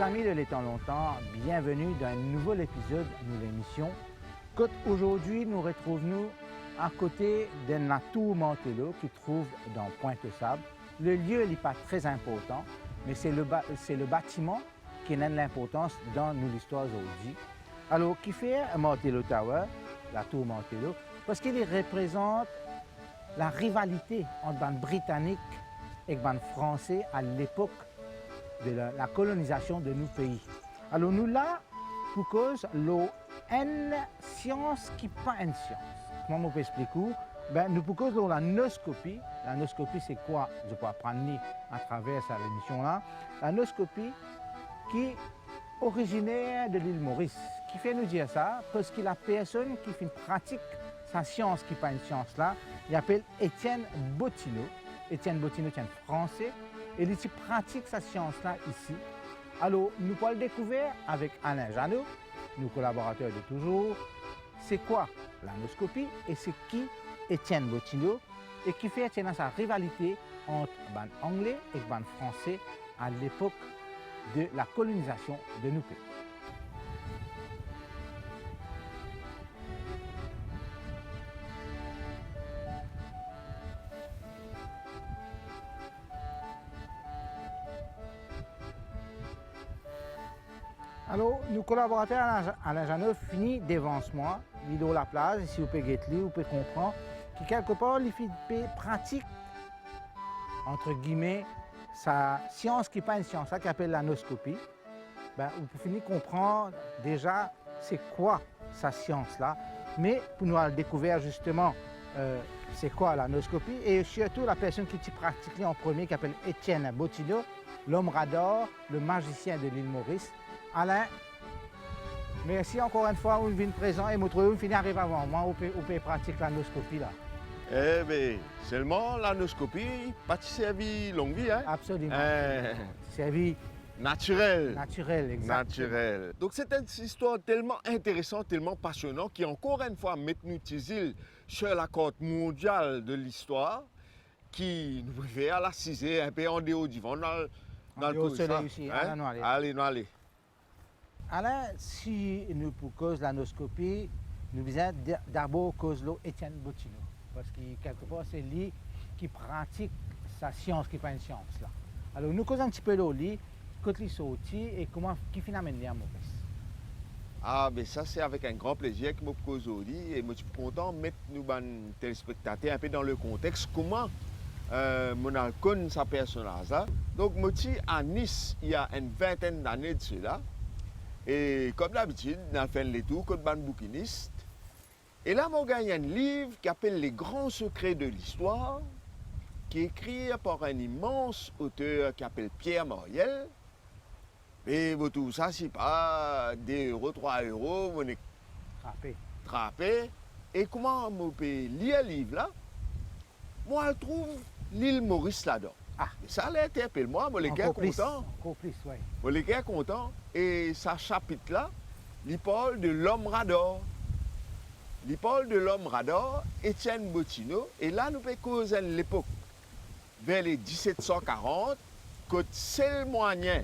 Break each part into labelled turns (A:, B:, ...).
A: amis de l'étant longtemps, bienvenue dans un nouvel épisode de l'émission. Aujourd'hui, nous retrouvons à côté de la tour Mantello qui trouve dans Pointe-aux-Sables. Le lieu n'est pas très important, mais c'est le bâtiment qui a l'importance dans l'histoire aujourd'hui. Alors, qui fait Mantello Tower, la tour Mantello? Parce qu'il représente la rivalité entre les Britanniques et les Français à l'époque de la colonisation de nos pays. Alors nous là, pour cause, une science qui n'est pas une science. Comment on peut expliquer? Nous pour cause de la noscopie. La noscopie, c'est quoi? Je peux apprendre à travers cette émission-là. La noscopie qui est originaire de l'île Maurice. Qui fait nous dire ça? Parce que la personne qui fait une pratique sa science qui n'est pas une science là, il s'appelle Étienne Bottineau. Étienne Bottineau est un Français et il pratique sa science-là ici. Alors, nous pouvons le découvrir avec Alain Janot, nos collaborateurs de toujours. C'est quoi l'anoscopie et c'est qui Étienne Bottineau et qui fait sa rivalité entre les Anglais et les Français à l'époque de la colonisation de nos pays. Alors, nos collaborateurs Alain Janot finit devant moi, il est la place, si vous pouvez guetter, vous pouvez comprendre que quelque part, il fait pratique, entre guillemets, sa science qui n'est pas une science, ça qui appelle l'anoscopie. Vous pouvez finir comprendre déjà c'est quoi sa science-là, mais pour nous découvrir justement c'est quoi l'anoscopie et surtout la personne qui pratique en premier qui s'appelle Étienne Bottineau, l'homme radar, le magicien de l'île Maurice. Alain, merci encore une fois, vous venez présent et vous finissez arriver avant moi, vous pouvez pratiquer l'anoscopie là.
B: Eh bien, seulement l'anoscopie, pas de servi longue vie, hein?
A: Absolument. Servi
B: naturel.
A: Naturel, exactement.
B: Naturel. Donc c'est une histoire tellement intéressante, tellement passionnante, qui encore une fois met nous Tizil sur la carte mondiale de l'histoire, qui nous fait à la ciser un peu en dehors du vent dans le
A: soleil ici.
B: Hein? Allez, nous allez.
A: Alain, si nous pour cause l'anoscopie, nous visons d'abord cause Étienne Bottineau. Parce que quelque part, c'est lui qui pratique sa science, qui n'est pas une science. Là. Alors, nous causons un petit peu de lui, quand il est sorti et comment qui finalement est à Maurice.
B: Ah, ben ça, c'est avec un grand plaisir que je me cause aujourd'hui et je suis content de mettre nos téléspectateurs un peu dans le contexte. Comment mon connu sa personnage là. Donc, je suis à Nice il y a une vingtaine d'années de cela. Et comme d'habitude, on a fait le tour comme un bouquiniste. Et là, j'ai gagné un livre qui s'appelle Les grands secrets de l'histoire, qui est écrit par un immense auteur qui s'appelle Pierre Moriel. Et tout ça, c'est pas 2 euros, 3 euros, on est trappé. Et comment on peut lire le livre là? Moi, je trouve l'île Maurice là-dedans.
A: Ah.
B: Ça l'interpelle moi, je suis content.
A: Encore plus, oui.
B: Je suis content. Et ce chapitre-là, il parle de l'homme radar. Il parle de l'homme radar, Étienne Bottineau. Et là, nous pouvons causer l'époque, vers les 1740, que c'est le moyen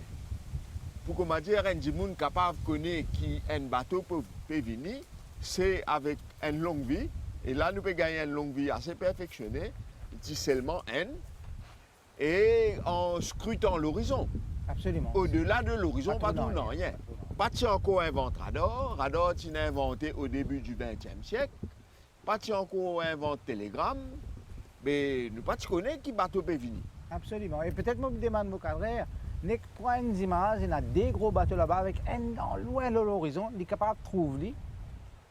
B: pour qu'on dire un monde capable de connaître qui un bateau peut venir, c'est avec une longue vie. Et là, nous pouvons gagner une longue vie assez perfectionnée, dit seulement un. Et en scrutant l'horizon.
A: Absolument.
B: Au-delà de l'horizon, pas tout, non, rien. Pas de encore inventé radar. Radar, tu l'as inventé au début du XXe siècle. Pas de encore inventé télégramme. Mais nous pas connaître qui bateau peut venir.
A: Absolument. Et peut-être que je me demande mon cadre, n'est que pour une image, il y a des gros bateaux là-bas avec un loin de l'horizon, il est capable de trouver.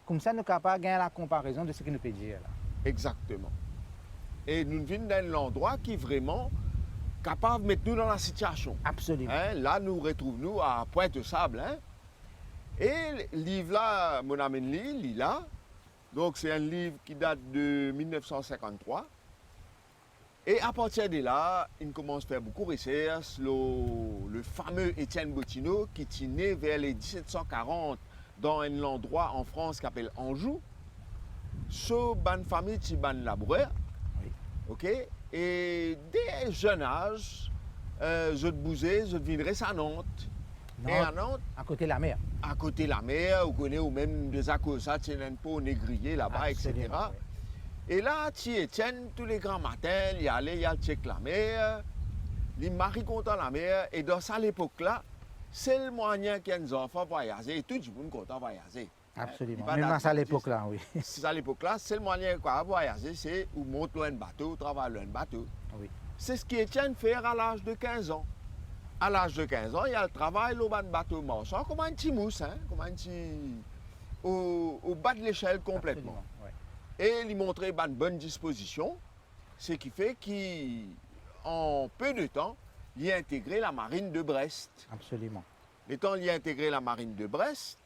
A: Comme ça, nous sommes capables de gagner la comparaison de ce qu'il nous peut dire là.
B: Exactement. Et nous venons d'un endroit qui est vraiment capable de mettre nous dans la situation.
A: Absolument.
B: Hein? Là, nous retrouvons à Pointe-aux-Sables. Hein? Et le livre-là, mon ami lit là. Donc, c'est un livre qui date de 1953. Et à partir de là, il commence à faire beaucoup de recherches. Le fameux Étienne Bottineau, qui est né vers les 1740 dans un endroit en France qui s'appelle Anjou. So, une famille qui est laboureur.
A: Oui.
B: OK? Et dès jeune âge, je te bousais, je deviendrais à Nantes. Et à Nantes,
A: à côté de la mer.
B: à côté de la mer, vous connaissez, ou même des Acosa, Tchenenpo, Négrier là-bas, etc.
A: Absolument, oui.
B: Et là, Étienne, tous les grands matins, il y allait, il check la mer, il marie content la mer, et dans ça, l'époque-là, c'est le moyen qu'il y a des enfants voyager, et tout le monde content voyager.
A: Absolument.
B: Hein,
A: Même à cette époque-là, oui.
B: C'est à l'époque-là, c'est le moyen quoi voyager, c'est où monte loin de bateau, travaille loin de bateau.
A: Oui.
B: C'est ce qu'Étienne fait à l'âge de 15 ans. À l'âge de 15 ans, il y a le travail au bas de bateau marchand, comme un petit mousse, hein, comme un petit... au bas de l'échelle complètement.
A: Absolument, oui.
B: Et il montrait une bonne disposition, ce qui fait qu'en peu de temps, il a intégré la marine de Brest.
A: Absolument.
B: Étant il a intégré la marine de Brest,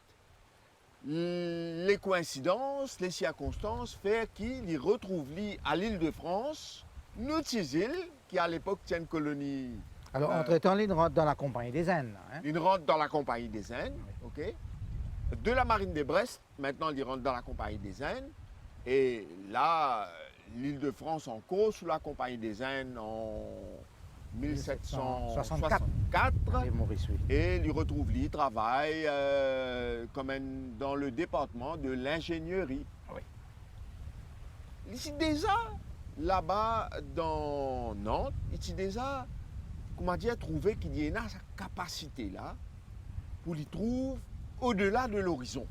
B: les coïncidences, les circonstances fait qu'il y retrouve à l'île de France, une autre île qui à l'époque tient une colonie.
A: Alors, entre-temps, il rentre dans la Compagnie des Indes. Hein?
B: Il rentre dans la Compagnie des Indes, ok. De la marine de Brest, maintenant il rentre dans la Compagnie des Indes. Et là, l'île de France en cause sous la Compagnie des Indes en 1764.
A: Et Maurice, oui.
B: Et il retrouve il travaille dans le département de l'ingénierie.
A: Oui.
B: Ici déjà, là-bas dans Nantes, ici déjà, comment dire, trouvé qu'il y a cette capacité-là pour les trouver au-delà de l'horizon.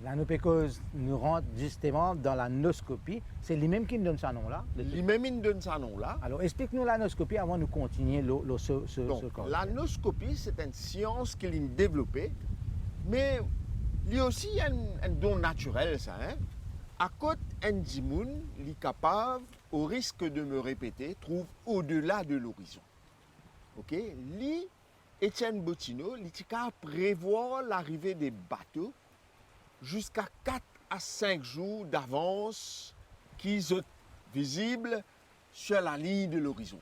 A: La Nopécose nous rentre justement dans la noscopie. C'est lui-même qui nous donne ce nom-là.
B: Lui-même, il donne ce nom-là.
A: Alors, explique-nous la noscopie avant de continuer ce corps.
B: La noscopie, c'est une science qu'il a développée, mais il y a aussi un don naturel, ça. Hein? À côté, un dimoun, il est capable, au risque de me répéter, trouve au-delà de l'horizon. Ok? Lui, Étienne Bottineau, il est capable de prévoir l'arrivée des bateaux jusqu'à 4 à 5 jours d'avance qui sont visibles sur la ligne de l'horizon.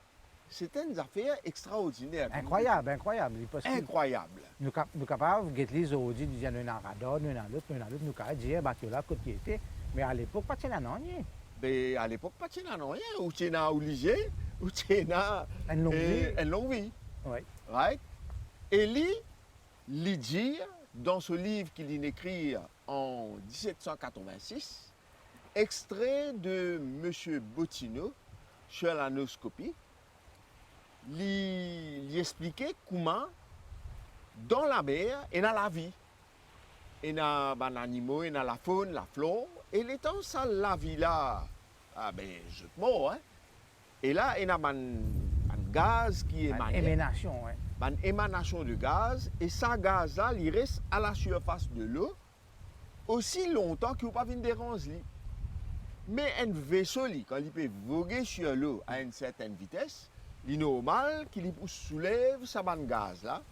B: C'est une affaire extraordinaire.
A: Incroyable, incroyable.
B: Incroyable.
A: Nous sommes capables de les aujourd'hui, nous avons un radar, nous avons l'autre, nous avons dit, bateau là, côté était. Mais à l'époque, pas de rien.
B: Mais à l'époque, pas de rien. Ou tu es obligé, ou tu es une longue vie.
A: Oui.
B: Right? Et lui dit, dans ce livre qu'il a écrit en 1786, extrait de M. Bottineau sur la noscopie, il expliquait comment, dans la mer, il y a la vie. Il y a les animaux, il y a la faune, la flore. Et l'étant ça, la vie là, je suis mort. Hein? Et là, il y a un gaz qui émane.
A: Une émanation, oui.
B: Une émanation de gaz. Et ce gaz-là, il reste à la surface de l'eau aussi longtemps qu'il ne peut pas venir déranger. Mais un vaisseau, quand il peut voguer sur l'eau à une certaine vitesse, il est normal qu'il soulève sa bande gaz-là.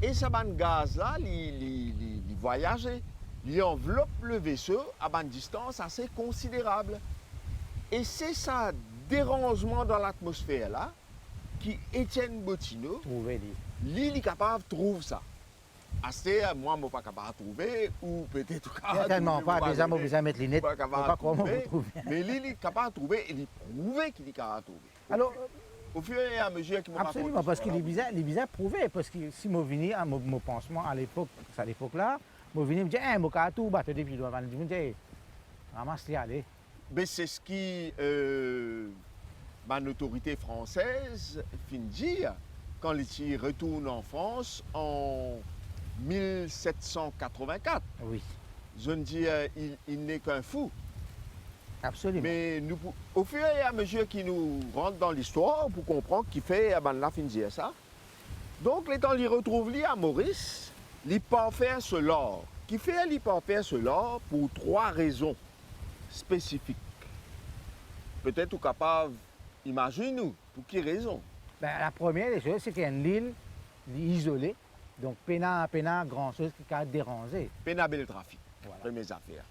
B: Et sa bande gaz-là, il voyage, il enveloppe le vaisseau à une distance assez considérable. Et c'est ça dérangement dans l'atmosphère-là qui Étienne Bottineau, lui, il est capable de trouver ça. Assez, moi, je ne suis pas capable de trouver, ou peut-être
A: certainement pas, déjà, je vais mettre les lunettes,
B: pas capable de
A: trouver.
B: Mais lui, il est capable de trouver, et il prouve qu'il est capable de trouver.
A: Alors,
B: au fur et à mesure qu'il m'a raconté.
A: Absolument, parce qu'il est bizarre prouvé, parce que si je venais à mon pansement à l'époque-là, je venais me dire, je vais tout battre depuis le doigt, je me dis, ramasse-les, allez.
B: Mais c'est ce qui, l'autorité française fin dire quand il retourne en France en 1784.
A: Oui.
B: Je ne dis, il n'est qu'un fou.
A: Absolument.
B: Mais nous, au fur et à mesure qu'il nous rentre dans l'histoire, pour comprendre qu'il fait, là, fin dire ça. Donc, les temps, il retrouve lui à Maurice, il peut faire cela. Qui fait, il peut faire cela pour 3 raisons spécifiques. Peut-être ou capable, imagine-nous, pour quelle raison?
A: La première des choses, c'est qu'il y a une île isolée, donc pénal grand chose qui a dérangé.
B: Pénal le trafic,
A: voilà.
B: Première affaire.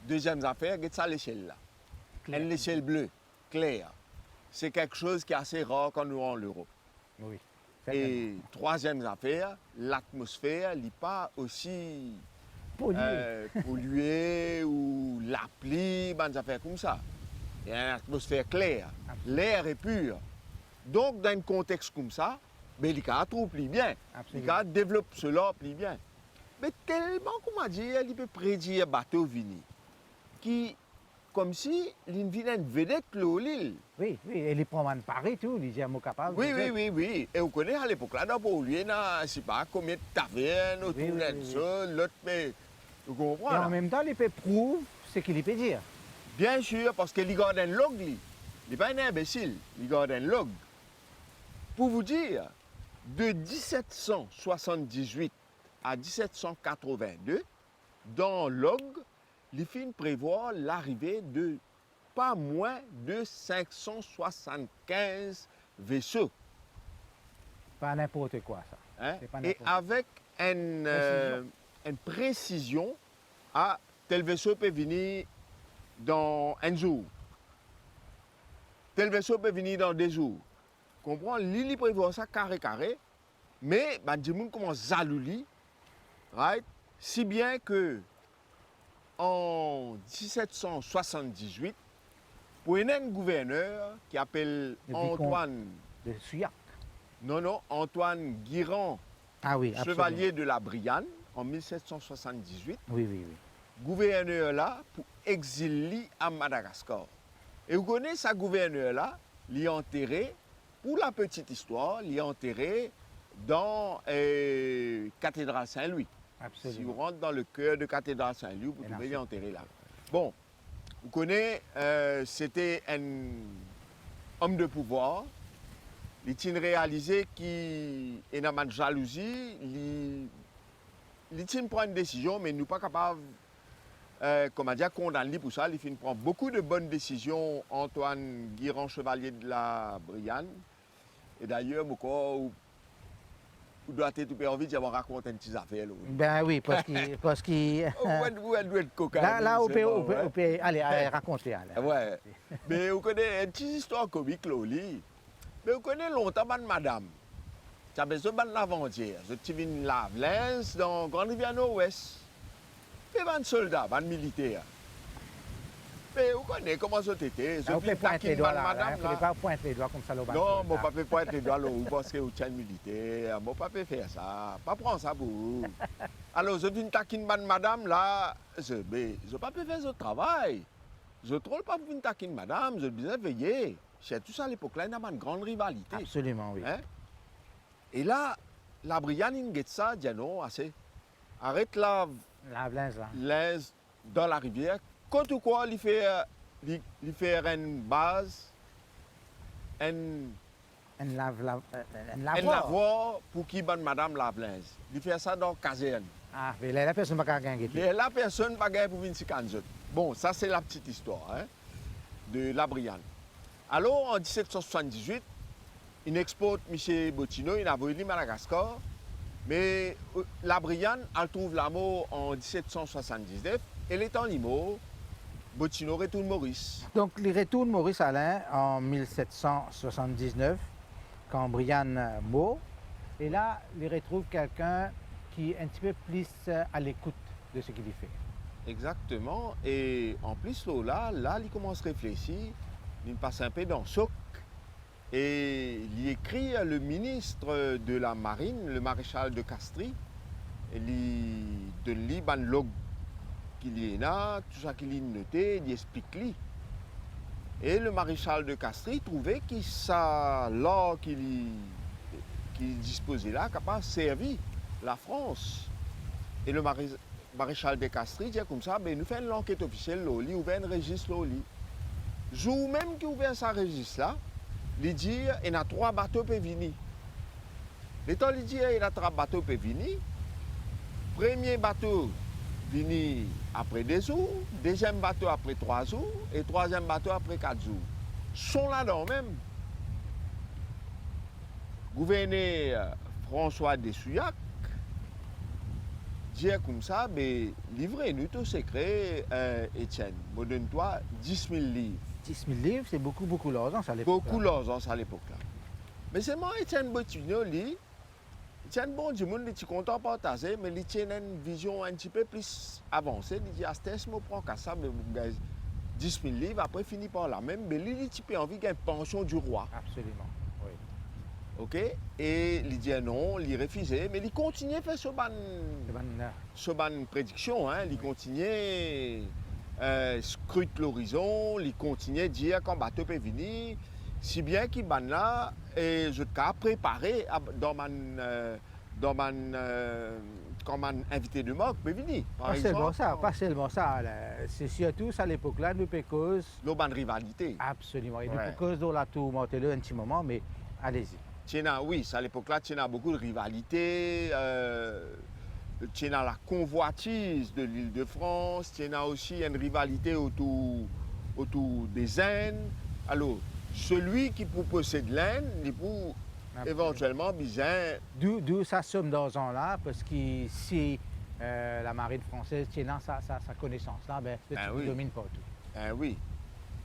B: Deuxième affaire, regarde ça l'échelle là. Une échelle bleue, claire. C'est quelque chose qui est assez rare quand nous en l'Europe.
A: Oui.
B: Et troisième affaire, l'atmosphère n'est pas aussi polluée ou la pluie, des affaires comme ça. Il y a une atmosphère claire, l'air est pur. Donc, dans un contexte comme ça, mais il a trouvé plus bien. Il
A: Absolument.
B: a développé cela plus bien. Mais tellement, comme on dit, il peut prédire bateau vini, qui, comme si, il vient une vedette l'île.
A: Oui, oui, et les promènes Paris, tout, ils sont capables.
B: Oui, oui, oui, oui. Et vous connaissez à l'époque là, dans Paulien, je ne sais pas combien de tavernes, autour
A: Oui, oui,
B: de
A: oui,
B: ça, l'autre, mais vous
A: Et
B: comprenez?
A: en
B: Là?
A: même temps, il peut prouver ce qu'il peut dire.
B: Bien sûr, parce qu'il garde un log, lui. Il n'est pas un imbécile, il garde un log. Pour vous dire, de 1778 à 1782, dans le log, il finit prévoir l'arrivée de pas moins de 575 vaisseaux.
A: Pas n'importe quoi, ça.
B: Hein?
A: C'est pas
B: Et
A: n'importe quoi.
B: avec une précision, à tel vaisseau peut venir dans un jour. Tel vaisseau peut venir dans 2 jours. Comprends? Lili prévoit ça carré, mais bah, du monde commence à louer, right? Si bien que en 1778, pour un gouverneur qui s'appelle
A: Le vicomte.
B: Antoine,
A: De Souillac.
B: non, Antoine Guirand,
A: Ah oui, absolument.
B: chevalier de la Brianne, en 1778,
A: Oui, oui, oui.
B: gouverneur là pour exiler à Madagascar. Et vous connaissez ce gouverneur là, il est enterré, pour la petite histoire, il est enterré dans Cathédrale Saint-Louis. Si vous
A: Absolument.
B: rentrez dans le cœur de Cathédrale Saint-Louis, vous
A: Énorme.
B: pouvez l'y enterrer là. Bon, vous connaissez, c'était un homme de pouvoir. Il tient réalisé qu'il est dans de jalousie. Il tient prendre une décision, mais il n'est pas capable, comment dire, condamner pour ça. Il finit prendre beaucoup de bonnes décisions. Antoine Guirand, chevalier de la Brianne. Et d'ailleurs, vous doit être tout envie de raconter une petite affaire. Là.
A: Ben oui, parce qu'il...
B: Vous doit être coquin.
A: Là, on
B: c'est
A: peut,
B: bon,
A: on peut,
B: ouais.
A: on peut- allez, racontez. Allez.
B: Ouais. Mais vous connaissez une petite histoire comique, là, Oli. Mais vous connaissez longtemps, madame. Tu as besoin de l'avant-hier. Je suis venu lave linge dans Grande Rivière Nord-Ouest. Et un soldat, un militaire. Mais vous connaissez comment ça était. Je
A: On
B: suis
A: peut pointer les
B: taquine
A: doigts là.
B: madame.
A: Il ne faut
B: Là.
A: pas pointer les doigts comme ça. Là,
B: Non, mon papa ne peut pas être les doigts là parce que vous êtes militaire. Mon papa peut faire ça. Pas prendre ça pour vous. Alors, je viens taquine madame là. Je ne pas faire ce travail. Je ne trouve pas pour une taquine madame. Je disais veiller. C'est tout ça à l'époque là, il y a une grande rivalité.
A: Absolument, oui.
B: Hein? Et là, la Brianne, il dit ça, dit non, assez. Arrête la
A: La linge là.
B: linge dans la rivière. Quand ou quoi, il fait une base, un lavoir pour qui bonne madame lave linge. Il fait ça dans la caserne.
A: Ah, mais la personne ne va pas gagner.
B: Et la personne ne va pas gagner pour venir se Bon, ça c'est la petite histoire hein, de la Brianne. Alors, en 1778, il exporte M. Bottino, il a volé Madagascar. Mais la Brianne, elle trouve la mort en 1779. Elle est en mort. Bottino retourne Maurice.
A: Donc, il retourne Maurice Alain en 1779, quand Brianne mort. Et là, il retrouve quelqu'un qui est un petit peu plus à l'écoute de ce qu'il fait.
B: Exactement. Et en plus, là, il commence à réfléchir. Il passe un peu dans le soc. Et il écrit le ministre de la Marine, le maréchal de Castries. Et il donne lui un log qu'il y a, tout ça qu'il a noté, il explique lui. Et le maréchal de Castries trouvait que ça, là qu'il disposait là, capable de servir la France. Et le maréchal de Castries dit comme ça, ben, nous faisons l'enquête officielle, il ouvre un registre. Jour même qu'il ouvre ce registre-là, il dit qu'il y a 3 bateaux qui peuvent venir. L'état il dit qu'il y a 3 bateaux qui peuvent venir. Premier bateau venu après 2 jours, deuxième bateau après 3 jours et troisième bateau après 4 jours. Ils sont là-dedans même. Gouverneur François de Souillac dit comme ça, mais livrez-nous tout secret, Étienne. Je donne-toi 10 000 livres.
A: 10 000 livres, c'est beaucoup, beaucoup d'argent à l'époque.
B: Beaucoup d'argent à l'époque-là. Mais c'est moi, Étienne Bottino, lui, Étienne, bon, du monde, il est content de partager, mais il tient une vision un petit peu plus avancée. Il dit, à ce moment, je prends ça, 10 000 livres, après, finit par là même. Mais lui, il a envie d'une pension du roi.
A: Absolument, oui.
B: OK? Et il dit non, il refusait, mais il continuait à faire ce ban prédiction, hein? Il continuait scrute l'horizon, il continuait à dire quand bateau peut venir, si bien qu'il ban là, et je t'ai préparé dans comme un invité de marque peut venir, par
A: Pas seulement
B: exemple.
A: ça, pas seulement ça. C'est surtout à l'époque-là, nous cause.
B: L'eau ban rivalité.
A: Absolument. Et nous
B: Ouais.
A: cause dans la tour Montello un petit moment, mais allez-y.
B: Oui, à l'époque-là, tu as beaucoup de rivalité. Tu as la convoitise de l'Île-de-France. Tu as aussi une rivalité autour des Indes. Alors, celui qui possède l'Inde, il peut éventuellement besoin.
A: D'où ça somme d'argent-là, parce que si la marine française tient sa connaissance-là, ben, le type
B: oui.
A: domine partout.
B: Oui.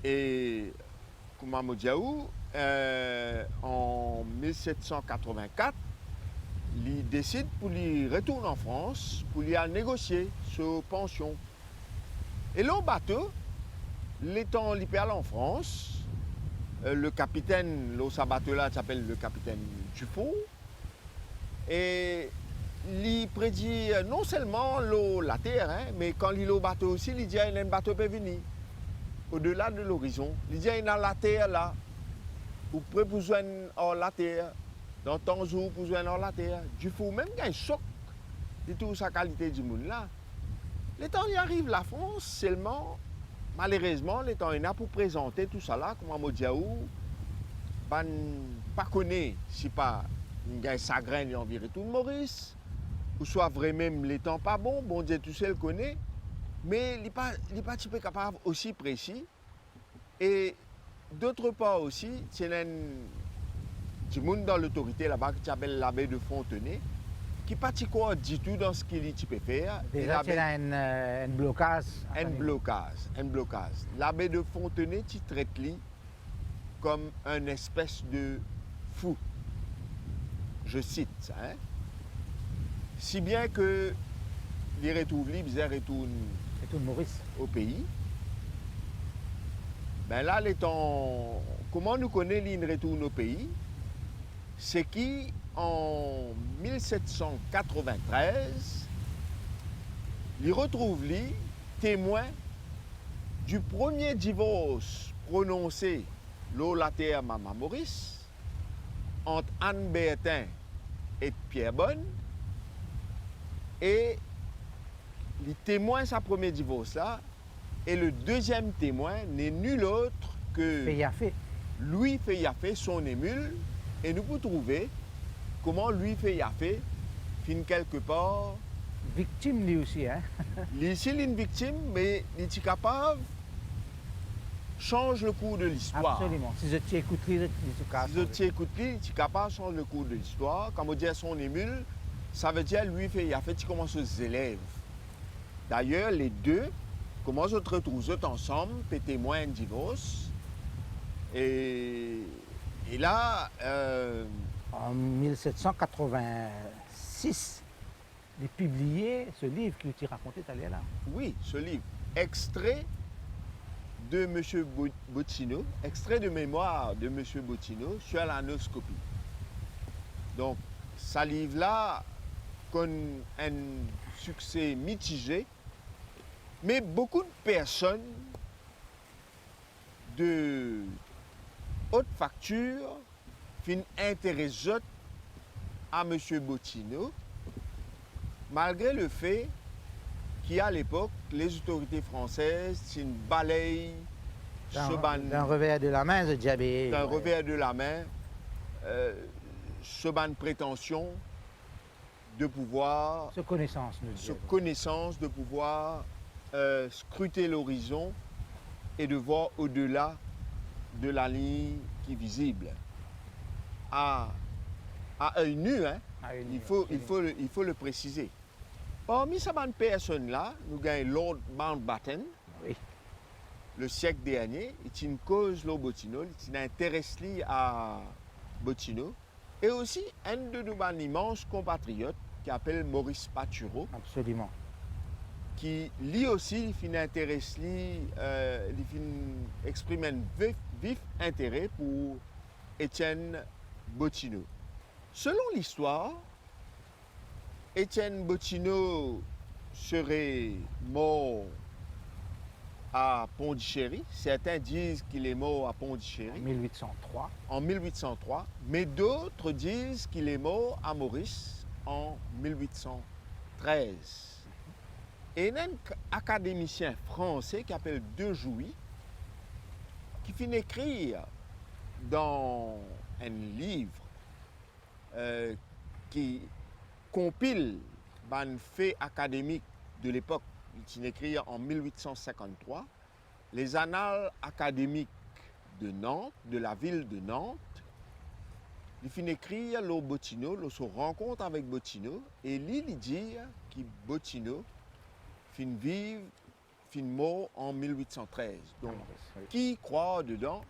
B: Et Koumamo Diaou, en 1784, il décide pour lui retourner en France, pour lui aller négocier sur pension. Et le bateau, l'étant libéral en France, le capitaine, ce bateau-là s'appelle le capitaine Dufault, et il prédit non seulement la terre, hein, mais quand il est au bateau aussi, il dit qu'il y a un bateau peut venir. Au-delà de l'horizon, il dit qu'il y a la terre là. Vous pouvez besoin de la terre. Dans ton jour, vous besoin de la terre. Dufault, même qu'il y a un choc de toute sa qualité du monde là. Le temps il arrive la France, seulement, malheureusement, le temps il a pour présenter tout ça là, comme on dit, pas connaît si pas il y a un chagrin il environ tout le Maurice, ou soit vraiment le temps pas bon, bon Dieu tout seul connaît, mais il n'est pas un peu capable aussi précis. Et d'autre part aussi, il y a du monde dans l'autorité là-bas qui s'appelle l'abbé de Fontenay, qui n'est pas quoi du tout dans ce qu'il peut faire.
A: Déjà, il y a un blocage.
B: Un blocage. L'abbé de Fontenay, tu traites lui comme une espèce de fou. Je cite ça. Hein? Si bien que les retourne
A: Maurice
B: au pays. Ben là, comment nous connaissons l'île retourne au pays? C'est qu'en 1793, il retrouve lui témoin du premier divorce prononcé la terre Maman Maurice entre Anne Bertin et Pierre Bonne, et il témoin sa premier divorce là, et le deuxième témoin n'est nul autre que Louis Feyafé, son émule, et nous pouvons trouver comment Louis Feyafé finit quelque part.
A: Victime lui aussi, hein?
B: Il est une victime, mais il est capable change le cours de l'histoire.
A: Absolument. Si je t'écoute, il est
B: capable de changer le cours de l'histoire. Comme on dit son émule, ça veut dire lui Feyafé, il commence aux élèves. D'ailleurs, les deux commencent à se retrouver ensemble, pour témoin de divorce. Et là...
A: en 1786, il a publié ce livre que tu racontais tout à l'heure là.
B: Oui, ce livre. Extrait de M. Bottino, extrait de mémoire de M. Bottino sur l'anoscopie. Donc, ce livre-là connaît un succès mitigé, mais beaucoup de personnes de haute facture fin intéressées à M. Bottino, malgré le fait qu'à l'époque, les autorités françaises balayent
A: d'un revers de la main, je dirais.
B: D'un revers de la main, ce ban prétention de pouvoir.
A: Ce connaissance,
B: de pouvoir scruter l'horizon et de voir au-delà de la ligne qui est visible. À œil nu, hein? Il faut le préciser. Parmi ces personnes-là, nous avons Lord Mountbatten,
A: oui.
B: Le siècle dernier, il y a une cause là Bottino, il intéresse à Bottino, et aussi un de nos immenses compatriotes qui s'appelle Maurice Patureau.
A: Absolument.
B: Qui lui aussi, il intéresse, il exprime un vif intérêt pour Étienne Bottino. Selon l'histoire, Étienne Bottineau serait mort à Pondichéry. Certains disent qu'il est mort à
A: En
B: Pondichéry
A: 1803.
B: en 1803, mais d'autres disent qu'il est mort à Maurice en 1813. Et il y a un académicien français qui s'appelle De Jouy, qui finit d'écrire dans un livre qui compile les faits académiques de l'époque, il écrit en 1853, les annales académiques de Nantes, de la ville de Nantes. Il finit d'écrire le Bottineau, se rencontre avec Bottineau, et il dit que Bottineau fin vivre, fin mort en 1813. Donc,
A: Oui.
B: qui croit dedans?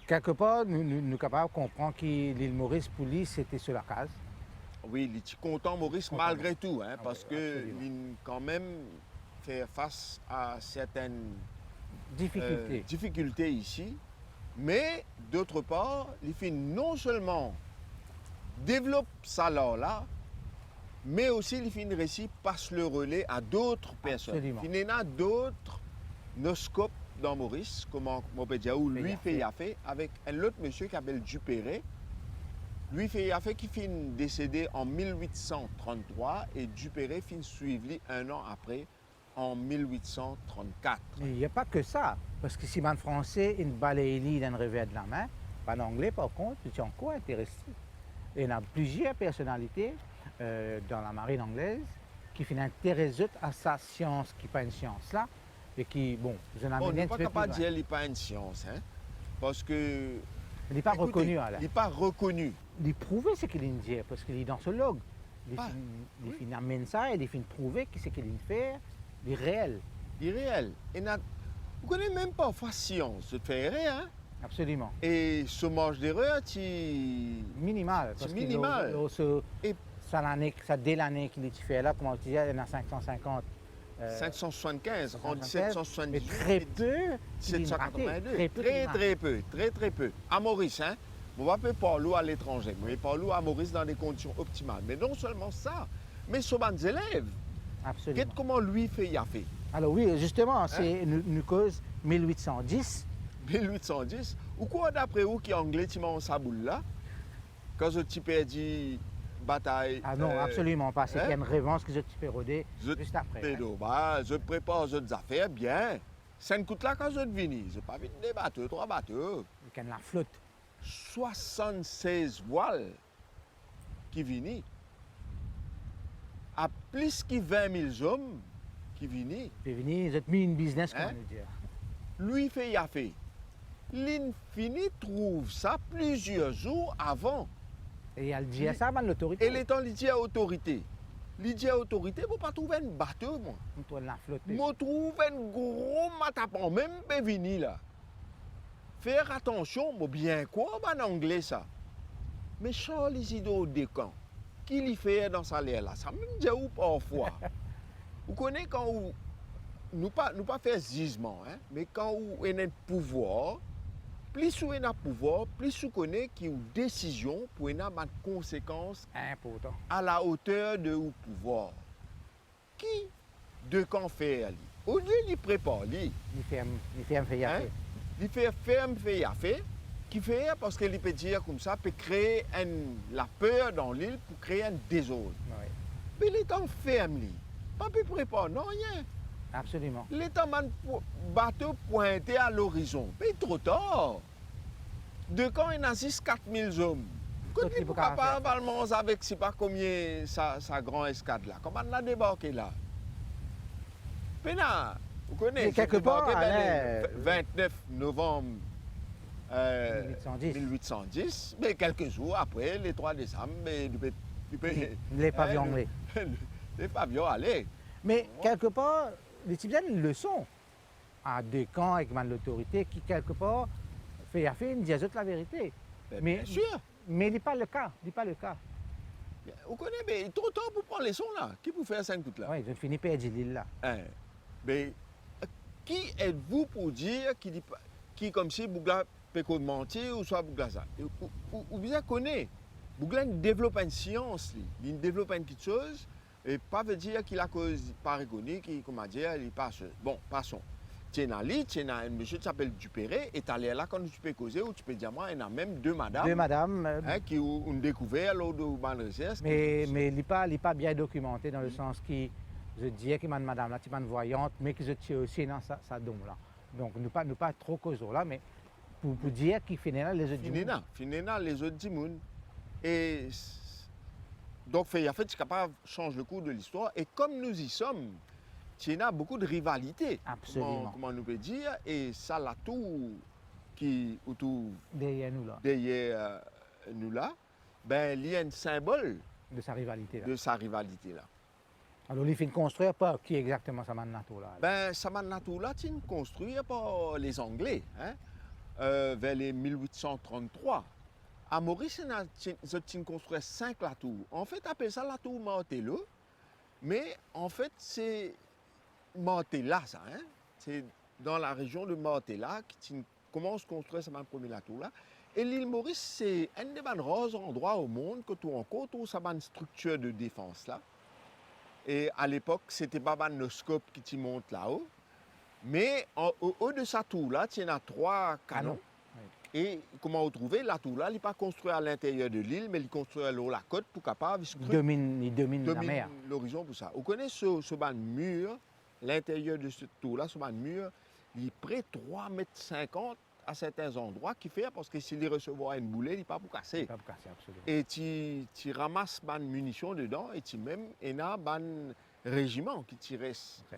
A: Quelque part, nous sommes capables de comprendre que l'île Maurice, pour lui, c'était sur la case.
B: Oui, il est content Maurice
A: Content.
B: malgré tout, hein,
A: Ah
B: parce
A: oui,
B: que
A: absolument.
B: il quand même fait face à certaines
A: Difficulté.
B: difficultés ici, mais d'autre part, il fait non seulement développe ça là, mais aussi il fait une récit passe le relais à d'autres personnes.
A: Absolument.
B: Il y en a d'autres noscopes dans Maurice, comme on peut dire, où lui fait affaire avec un autre monsieur qui s'appelle Dupéré. Lui fait affaire qui finit décédé en 1833 et Dupéré finit suivi un an après en 1834.
A: Mais il n'y a pas que ça. Parce que si en français, une balaye d'un revers de la main, en anglais, par contre, tu es encore intéressé. Il y en a plusieurs personnalités dans la marine anglaise qui finissent intéressées à sa science, qui n'est pas une science là, et qui, bon, je n'en
B: On
A: ai
B: n'est
A: un
B: pas
A: petit peu plus
B: capable de
A: loin.
B: dire qu'il n'est pas une science, hein, parce que...
A: Il n'est pas
B: écoutez,
A: reconnu, Alain.
B: il n'est pas reconnu.
A: Il prouve ce qu'il dit, parce qu'il est dans ce log. Il
B: Ah, oui.
A: finit amener ça et il finit prouver que ce qu'il fait, il est réel.
B: Il est réel. Vous ne connaissez même pas la science, ça te fait rire, hein?
A: Absolument.
B: Et ce marge d'erreur, tu...
A: Minimal.
B: C'est
A: Parce
B: minimal.
A: Et ça, dès l'année qu'il est fait là, comment tu dis, il y en a 550.
B: 575 en
A: 575,
B: 1778.
A: mais très peu qu'il est raté.
B: 1782.
A: Très peu qu'il est raté.
B: Très peu. À Maurice, hein? On va pas parler à l'étranger, mais parler à Maurice dans des conditions optimales. Mais non seulement ça, mais sur les élèves.
A: Absolument.
B: Regarde comment lui fait, il a fait.
A: Alors oui, justement, c'est une cause 1810.
B: 1810. Ou quoi d'après vous qui est anglais, tu m'as sa boule là? Quand je t'ai perdu bataille.
A: Ah non, absolument pas. C'est
B: hein?
A: qu'il y a une revanche que je t'ai fait roder
B: Je
A: juste après. hein.
B: Pédo, bah, je prépare les affaires bien. Ça ne coûte là quand je viens. Je n'ai pas vu des bateaux, 3 bateaux.
A: Il y a la flotte.
B: 76 voiles qui viennent. À plus que 20 000 hommes qui viennent.
A: Puis venir, ils ont mis une business, comment
B: Hein?
A: le dire.
B: Lui fait y a fait. L'infini trouve ça plusieurs jours avant.
A: Et il a dit à ça, ben, l'autorité.
B: Et l'étant dit à autorité. Il dit à autorité, vous pas trouver un bateau, moi.
A: On doit la flotte.
B: Je trouve un gros matapon, même pas vini là. Faire attention, moi bien quoi, en anglais ça. Mais Charles Isidore Descamps, qui l'y fait dans sa l'air là, ça me dit où parfois. Vous connaissez quand nous pas faire jugement, hein, mais quand on a un pouvoir, plus on a un pouvoir, plus on connaît qu'il y a une décision pour une conséquence
A: Important.
B: à la hauteur de au pouvoir. Qui de quand faire lui? Au lieu il prépare lui,
A: Il fait un fait
B: hein? Il fait ferme fait affaire, qui fait parce qu'il peut dire comme ça, peut créer la peur dans l'île pour créer un désordre.
A: Oui,
B: Mais il est en ferme lui, pas plus préparer, non rien.
A: absolument.
B: Il est en bateau pointé à l'horizon, mais trop tard. De quand il a 4 000 hommes. Quand
A: D'autres,
B: il
A: il
B: peut
A: faut pas
B: pas
A: faire.
B: Valmons avec je sais pas combien sa grande escade là. Comment on a débarqué là? Pena, vous connaissez,
A: Mais quelque
B: c'est débarqué
A: part,
B: le
A: Alain,
B: 29 novembre
A: 1810.
B: 1810, mais quelques jours après, le 3 décembre,
A: Les pavillons anglais.
B: les pavillons allaient.
A: Mais quelque part, les Tibétains une leçon à deux camps avec l'autorité qui, quelque part, fait affaire, ils disent la vérité. Mais-
B: Bien sûr.
A: Mais il n'est pas le cas. Il n'est pas le cas.
B: Vous connaissez, mais il est trop tard pour prendre les sons là. Qui peut faire 5 coups là?
A: Oui, ils ont fini par dire l'île là.
B: Hein. Mais qui êtes-vous pour dire qui comme si Bougla peut mentir ou soit Bougla ça? Ou bien connaît Bouglen développe une science, il développe une petite chose, et pas veut dire qu'il a cause pas reconnu, qu'il, comment dire, il passe. Bon, passons. Tu as un monsieur qui s'appelle Dupéré, et tu allé là quand tu peux causer, ou tu peux dire, moi, il y en a même deux madames.
A: Deux madames.
B: Qui ont découvert l'eau de recherche.
A: Mais il n'est pas bien documenté dans le sens qui, je disais que madame là, c'est une voyante, mais que je tiens aussi dans sa don là. Donc, nous pas trop causons là, mais pour dire qu'il finit là les autres
B: Finina, finina les autres dimoun. Et donc, fait, en fait, c'est capable de changer le cours de l'histoire. Et comme nous y sommes, il y a beaucoup de rivalité.
A: Absolument.
B: Comment nous peut dire. Et ça, là, tout qui autour
A: derrière nous là,
B: nous là, ben, il y a un symbole
A: de sa rivalité là.
B: de sa rivalité là.
A: Alors, il finit de construire pas qui exactement Saman Nato là.
B: Ben, Saman Nato là, c'est construit par les Anglais, hein, vers les 1833. À Maurice, ils ont construit 5 la tour. En fait, appelle ça la tour Martello, mais en fait, c'est Martella, ça. Hein? C'est dans la région de Martella qui commence à construire cette première tour là. Et l'île Maurice, c'est un des rares endroits au monde que tu rencontres ça une structure de défense là. Et à l'époque, c'était pas un scope qui t'y monte là-haut. Mais au haut de sa tour là, il y en a 3 canons. Oui. Et comment vous trouvez la tour là, il n'est pas construit à l'intérieur de l'île, mais il est construit à la côte pour capable.
A: Il domine la mer.
B: L'horizon pour ça. Vous connaissez ce ban mur, l'intérieur de cette tour là, ce ban mur, il est près de 3,50 m à certains endroits, qui fait parce que s'il recevoir une boulette, il n'est pas pour casser. Il
A: pas pour casser, absolument.
B: Et tu ramasses des munitions dedans et tu même il y a un régiment qui tire.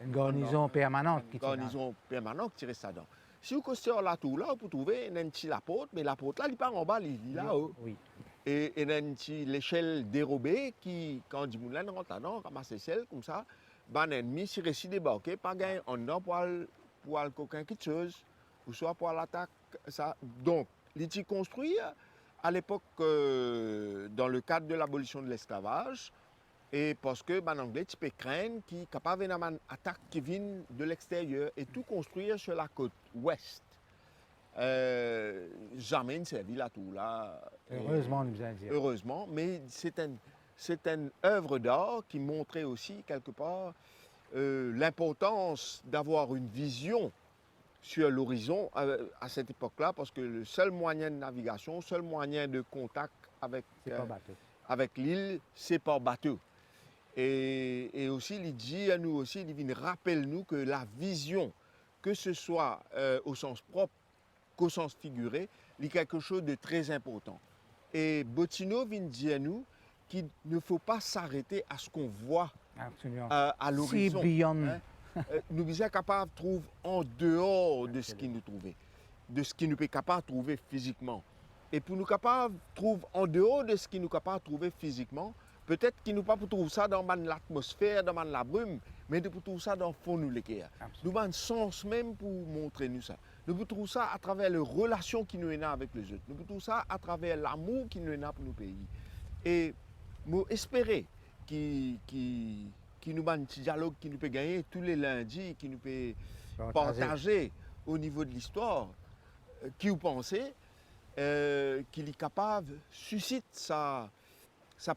A: Une garnison permanente
B: qui tire. Une garnison permanente qui tire ça dedans. Si vous construisez la tour là, vous pouvez trouver une petite porte, mais la porte là, il n'est pas en bas, il est là-haut.
A: Oui.
B: Et il y a une petite l'échelle dérobée qui, quand du monde rentre là-dedans, ramasse l'échelle comme ça, ben ennemi, si réussit débarquer, pas gagner en dedans pour coquin quelque chose, ou soit pour l'attaque. Ça. Donc, il est construit à l'époque dans le cadre de l'abolition de l'esclavage, et parce que en anglais, tu peux craindre qu'il est capable d'avoir une attaque qui vient de l'extérieur et tout construire sur la côte ouest. Jamais ne servi la tour là.
A: Heureusement, nous allons dire.
B: Heureusement, mais c'est une œuvre d'art qui montrait aussi quelque part l'importance d'avoir une vision sur l'horizon à cette époque-là, parce que le seul moyen de navigation, le seul moyen de contact avec l'île, c'est par bateau. Et aussi, il dit à nous aussi, il rappelle-nous que la vision, que ce soit au sens propre qu'au sens figuré, il y a quelque chose de très important. Et Bottineau vient dire à nous qu'il ne faut pas s'arrêter à ce qu'on voit à l'horizon. Hein? Nous sommes capables de trouver en dehors de ce qui nous trouvait, de ce qui nous est capable de trouver physiquement. Et pour nous capables de trouver en dehors de ce qui nous est capable de trouver physiquement, peut-être qu'il nous pas pour trouver ça dans l'atmosphère, dans la brume, mais pour trouver ça dans le fond de l'équerre. Nous avons un sens même pour montrer nous ça. Nous pouvons trouver ça à travers les relations qui nous ont avec les autres. Nous pouvons trouver ça à travers l'amour qui nous a pour nos pays. Et nous espérer qui nous a un petit dialogue qui nous peut gagner tous les lundis, qui nous peut partager au niveau de l'histoire, qui vous pensez qu'il est capable, suscite sa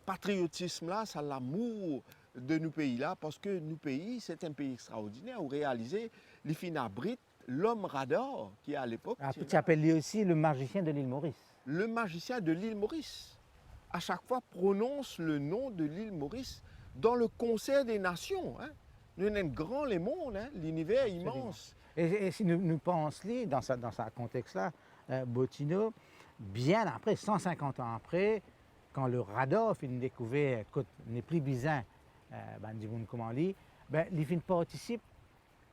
B: patriotisme-là, l'amour de nos pays-là, parce que nos pays, c'est un pays extraordinaire, où réaliser les fins abritent l'homme radar qui est à l'époque.
A: Tu appelles lui aussi le magicien de l'île Maurice.
B: Le magicien de l'île Maurice. À chaque fois, prononce le nom de l'île Maurice dans le concert des nations. Hein. Nous sommes grands les mondes, hein. L'univers est immense.
A: Et si nous pensons dans ce contexte-là, Bottineau, bien après, 150 ans après, quand le radar finit de découvrir que n'est plus bizarre, il finit participe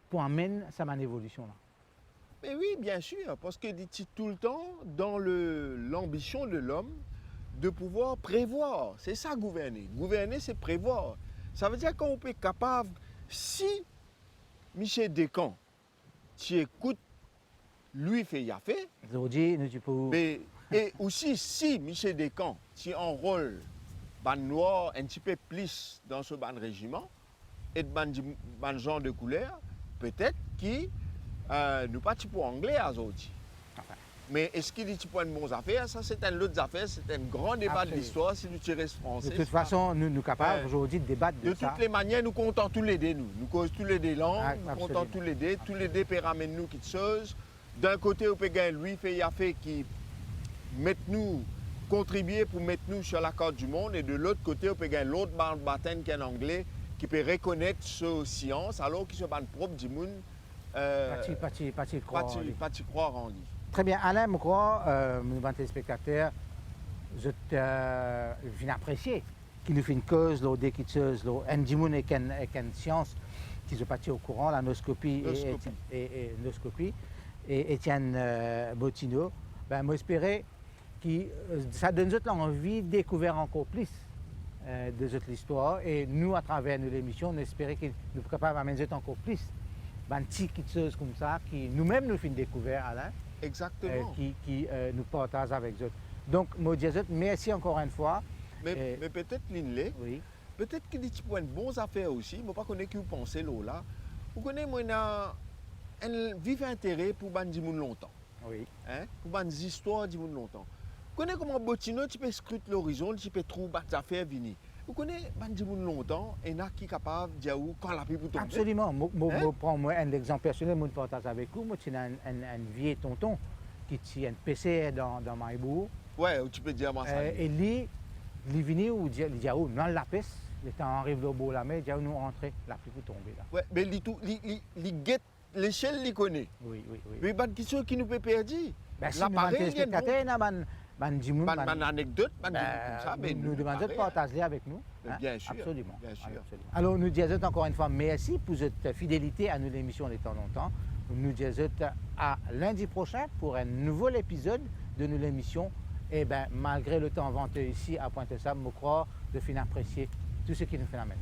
A: pour amener sa évolution là.
B: Mais oui, bien sûr, parce que dit tout le temps dans l'ambition de l'homme de pouvoir prévoir. C'est ça gouverner. Gouverner, c'est prévoir. Ça veut dire qu'on peut être capable, si Michel Descamps, tu écoutes, lui fait fait. Et aussi, si Michel Descamps, tu enrôles ban noir un petit peu plus dans ce ban régiment, et ban genre de couleur, peut-être qu'il nous pas pour anglais à autres.
A: Enfin,
B: Mais est-ce qu'il dit point de bonnes affaires? Ça, c'est une autre affaire, c'est un grand débat de
A: Absolument.
B: l'histoire si nous tirons français.
A: De toute façon, nous sommes capables
B: Ouais.
A: aujourd'hui de débattre de,
B: De
A: ça.
B: toutes les manières, nous comptons tous les deux, nous. Nous causons tous les deux langues,
A: Ah,
B: nous
A: absolument.
B: comptons tous les deux ramènent nous quelque chose. D'un côté, on peut gagner lui, fait Yafé qui met nous, contribuer pour mettre nous sur la carte du monde. Et de l'autre côté, on peut gagner l'autre bataille qui est en anglais, qui peut reconnaître ce science, alors qu'il se bat propre du monde.
A: Pas de croire en lui.
B: Pas de croire en lui.
A: Très bien. Alain, je crois, nous, téléspectateurs, je viens apprécier qu'il nous fait une cause, des choses, un dimoun et une science qui se partit au courant, la noscopie et noscopie. Et Étienne Bottineau, ben, moi j'espérais que ça donne nous envie de découvrir encore plus de l'histoire. Et nous, à travers l'émission, on espérait que nous sommes capables d'amener encore plus de petites choses comme ça, qui nous-mêmes nous font découvrir, Alain.
B: Exactement.
A: Qui nous partagent avec eux. Donc, moi, je dis merci encore une fois.
B: Mais peut-être Linley,
A: Oui.
B: peut-être qu'il dit de bonnes affaires aussi. Je ne sais pas qui vous pensez là. Vous connaissez, moi, un vif intérêt pour les gens longtemps.
A: Oui.
B: Hein? Pour les histoires de gens longtemps. Vous connaissez comment Bottineau, tu peux scruter l'horizon, tu peux trouver des affaires venir. Vous connaissez les gens longtemps, et il y en a qui sont capables de dire quand la pluie peut tomber.
A: Absolument.
B: Hein?
A: Je prends un exemple personnel, je partage avec vous. Moi, j'ai un vieux tonton qui tient un PC dans Maïbou.
B: Ouais, tu peux dire moi ça.
A: Et lui, il est venu, il dit, oh, non, la peste, le temps arrive au bout de la mer, il dit, oh, nous rentrer, la pluie peut tomber là.
B: Ouais, mais il guette l'échelle, il connaît.
A: Oui.
B: Mais il y a des questions qui nous peut perdre.
A: Ben, si nous
B: L'appareil,
A: avons
B: il y a
A: téléspectateurs, il y a
B: une anecdote, comme ça. Mais
A: nous demandons de
B: l'appareil,
A: partager avec nous.
B: hein. Bien sûr.
A: Absolument.
B: Bien sûr.
A: Absolument. Alors, nous disons encore une fois merci pour votre fidélité à nos émissions de temps en temps. Nous disons à lundi prochain pour un nouvel épisode de nos émissions. Et bien, malgré le temps venteux ici à Pointe-Sable, je crois de finir apprécier tout ce qui nous fait la même.